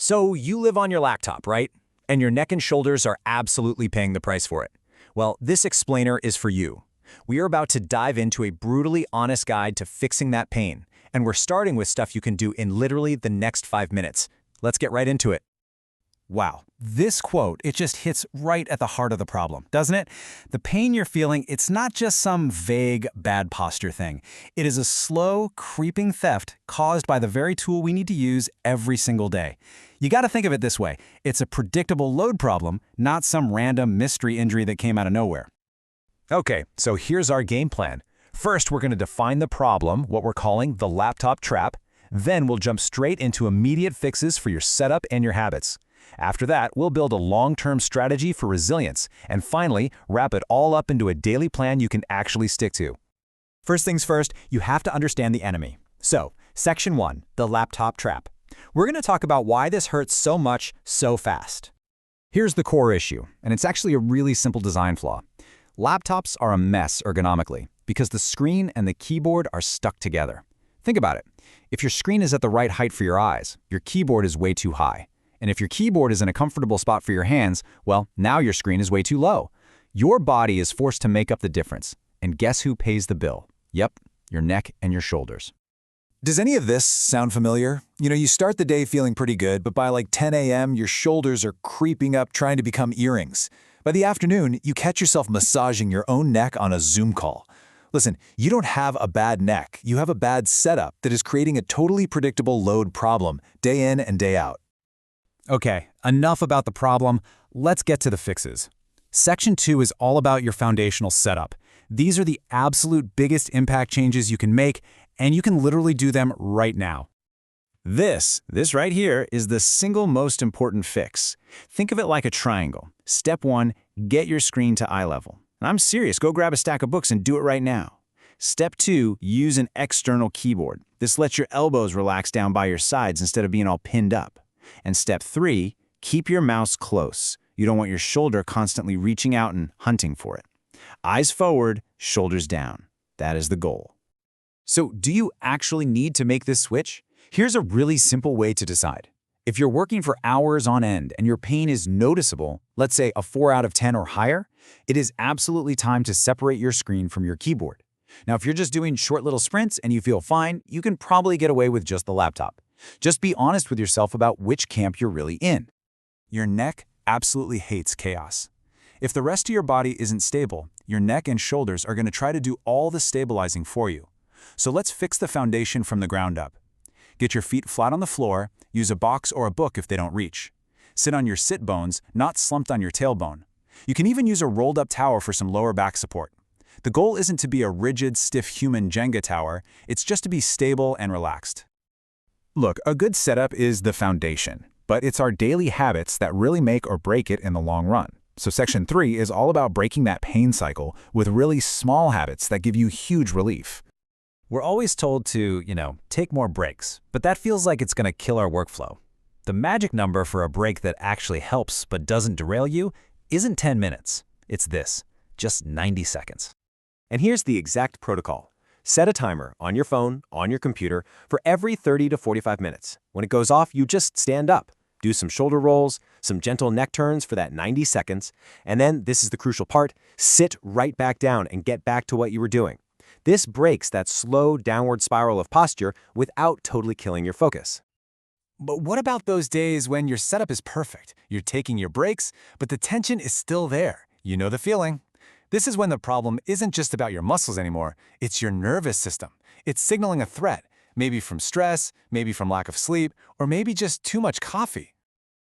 So you live on your laptop, right? And your neck and shoulders are absolutely paying the price for it. Well, this explainer is for you. We are about to dive into a brutally honest guide to fixing that pain, and we're starting with stuff you can do in literally the next 5 minutes. Let's get right into it. Wow, this quote, it just hits right at the heart of the problem, doesn't it? The pain you're feeling, it's not just some vague bad posture thing. It is a slow, creeping theft caused by the very tool we need to use every single day. You got to think of it this way. It's a predictable load problem, not some random mystery injury that came out of nowhere. Okay, so here's our game plan. First, we're going to define the problem, what we're calling the laptop trap. Then we'll jump straight into immediate fixes for your setup and your habits. After that, we'll build a long-term strategy for resilience, and finally, wrap it all up into a daily plan you can actually stick to. First things first, you have to understand the enemy. So, Section 1, the laptop trap. We're going to talk about why this hurts so much, so fast. Here's the core issue, and it's actually a really simple design flaw. Laptops are a mess ergonomically because the screen and the keyboard are stuck together. Think about it. If your screen is at the right height for your eyes, your keyboard is way too high. And if your keyboard is in a comfortable spot for your hands, well, now your screen is way too low. Your body is forced to make up the difference. And guess who pays the bill? Yep, your neck and your shoulders. Does any of this sound familiar? You start the day feeling pretty good, but by like 10 a.m., your shoulders are creeping up trying to become earrings. By the afternoon, you catch yourself massaging your own neck on a Zoom call. Listen, you don't have a bad neck. You have a bad setup that is creating a totally predictable load problem day in and day out. Okay, enough about the problem. Let's get to the fixes. Section 2 is all about your foundational setup. These are the absolute biggest impact changes you can make, and you can literally do them right now. This right here is the single most important fix. Think of it like a triangle. Step 1, get your screen to eye level. And I'm serious, go grab a stack of books and do it right now. Step 2, use an external keyboard. This lets your elbows relax down by your sides instead of being all pinned up. And step 3, keep your mouse close. You don't want your shoulder constantly reaching out and hunting for it. Eyes forward, shoulders down. That is the goal. So, do you actually need to make this switch? Here's a really simple way to decide. If you're working for hours on end and your pain is noticeable, let's say a 4 out of 10 or higher, it is absolutely time to separate your screen from your keyboard. Now, if you're just doing short little sprints and you feel fine, you can probably get away with just the laptop. Just be honest with yourself about which camp you're really in. Your neck absolutely hates chaos. If the rest of your body isn't stable, your neck and shoulders are going to try to do all the stabilizing for you. So let's fix the foundation from the ground up. Get your feet flat on the floor, use a box or a book if they don't reach. Sit on your sit bones, not slumped on your tailbone. You can even use a rolled-up tower for some lower back support. The goal isn't to be a rigid, stiff human Jenga tower, it's just to be stable and relaxed. Look, a good setup is the foundation, but it's our daily habits that really make or break it in the long run. So Section 3 is all about breaking that pain cycle with really small habits that give you huge relief. We're always told to, take more breaks, but that feels like it's going to kill our workflow. The magic number for a break that actually helps but doesn't derail you isn't 10 minutes. It's this, just 90 seconds. And here's the exact protocol. Set a timer on your phone, on your computer, for every 30 to 45 minutes. When it goes off, you just stand up, do some shoulder rolls, some gentle neck turns for that 90 seconds, and then, this is the crucial part, sit right back down and get back to what you were doing. This breaks that slow downward spiral of posture without totally killing your focus. But what about those days when your setup is perfect? You're taking your breaks, but the tension is still there. You know the feeling. This is when the problem isn't just about your muscles anymore, it's your nervous system. It's signaling a threat, maybe from stress, maybe from lack of sleep, or maybe just too much coffee.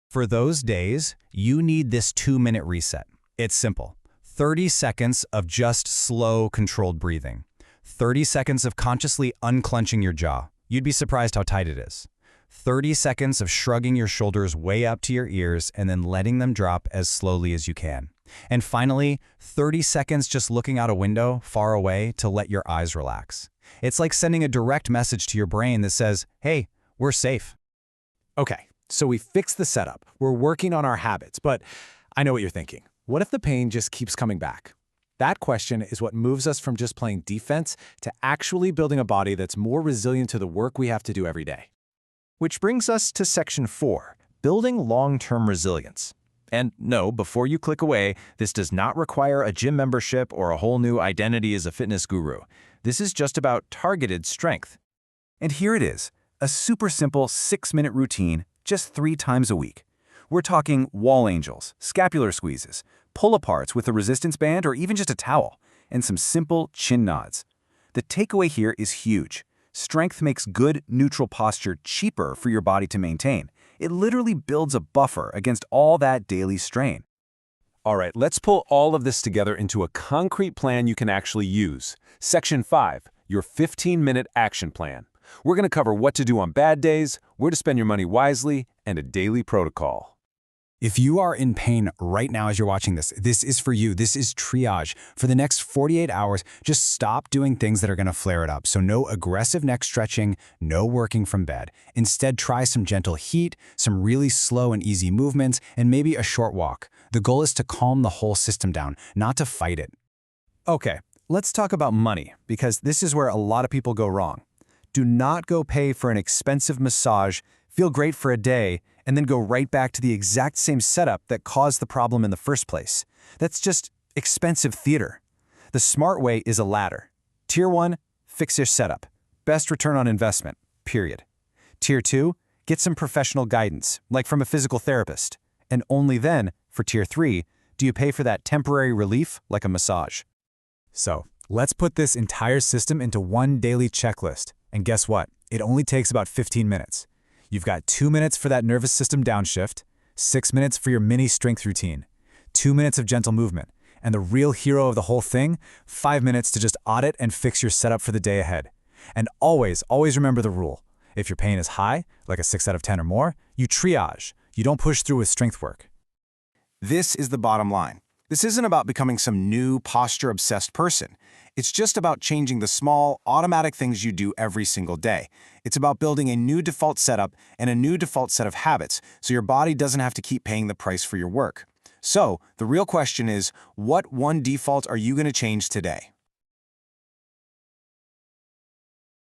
For those days, you need this 2-minute reset. It's simple. 30 seconds of just slow, controlled breathing. 30 seconds of consciously unclenching your jaw. You'd be surprised how tight it is. 30 seconds of shrugging your shoulders way up to your ears and then letting them drop as slowly as you can. And finally, 30 seconds just looking out a window far away to let your eyes relax. It's like sending a direct message to your brain that says, hey, we're safe. Okay, so we fixed the setup. We're working on our habits, but I know what you're thinking. What if the pain just keeps coming back? That question is what moves us from just playing defense to actually building a body that's more resilient to the work we have to do every day. Which brings us to Section 4, building long-term resilience. And no, before you click away, this does not require a gym membership or a whole new identity as a fitness guru. This is just about targeted strength. And here it is, a super simple 6-minute routine just 3 times a week. We're talking wall angels, scapular squeezes, pull-aparts with a resistance band or even just a towel, and some simple chin nods. The takeaway here is huge. Strength makes good, neutral posture cheaper for your body to maintain. It literally builds a buffer against all that daily strain. All right, let's pull all of this together into a concrete plan you can actually use. Section 5, your 15-minute action plan. We're going to cover what to do on bad days, where to spend your money wisely, and a daily protocol. If you are in pain right now as you're watching this, this is for you. This is triage. For the next 48 hours, just stop doing things that are going to flare it up. So no aggressive neck stretching, no working from bed. Instead, try some gentle heat, some really slow and easy movements, and maybe a short walk. The goal is to calm the whole system down, not to fight it. Okay, let's talk about money, because this is where a lot of people go wrong. Do not go pay for an expensive massage, feel great for a day, and then go right back to the exact same setup that caused the problem in the first place. That's just expensive theater. The smart way is a ladder. Tier 1, fix your setup. Best return on investment, period. Tier 2, get some professional guidance, like from a physical therapist. And only then, for Tier 3, do you pay for that temporary relief like a massage. So let's put this entire system into one daily checklist. And guess what? It only takes about 15 minutes. You've got 2 minutes for that nervous system downshift, 6 minutes for your mini strength routine, 2 minutes of gentle movement, and the real hero of the whole thing, 5 minutes to just audit and fix your setup for the day ahead. And always remember the rule. If your pain is high, like a 6 out of 10 or more, you triage. You don't push through with strength work. This is the bottom line. This isn't about becoming some new posture-obsessed person. It's just about changing the small, automatic things you do every single day. It's about building a new default setup and a new default set of habits so your body doesn't have to keep paying the price for your work. So, the real question is, what one default are you going to change today?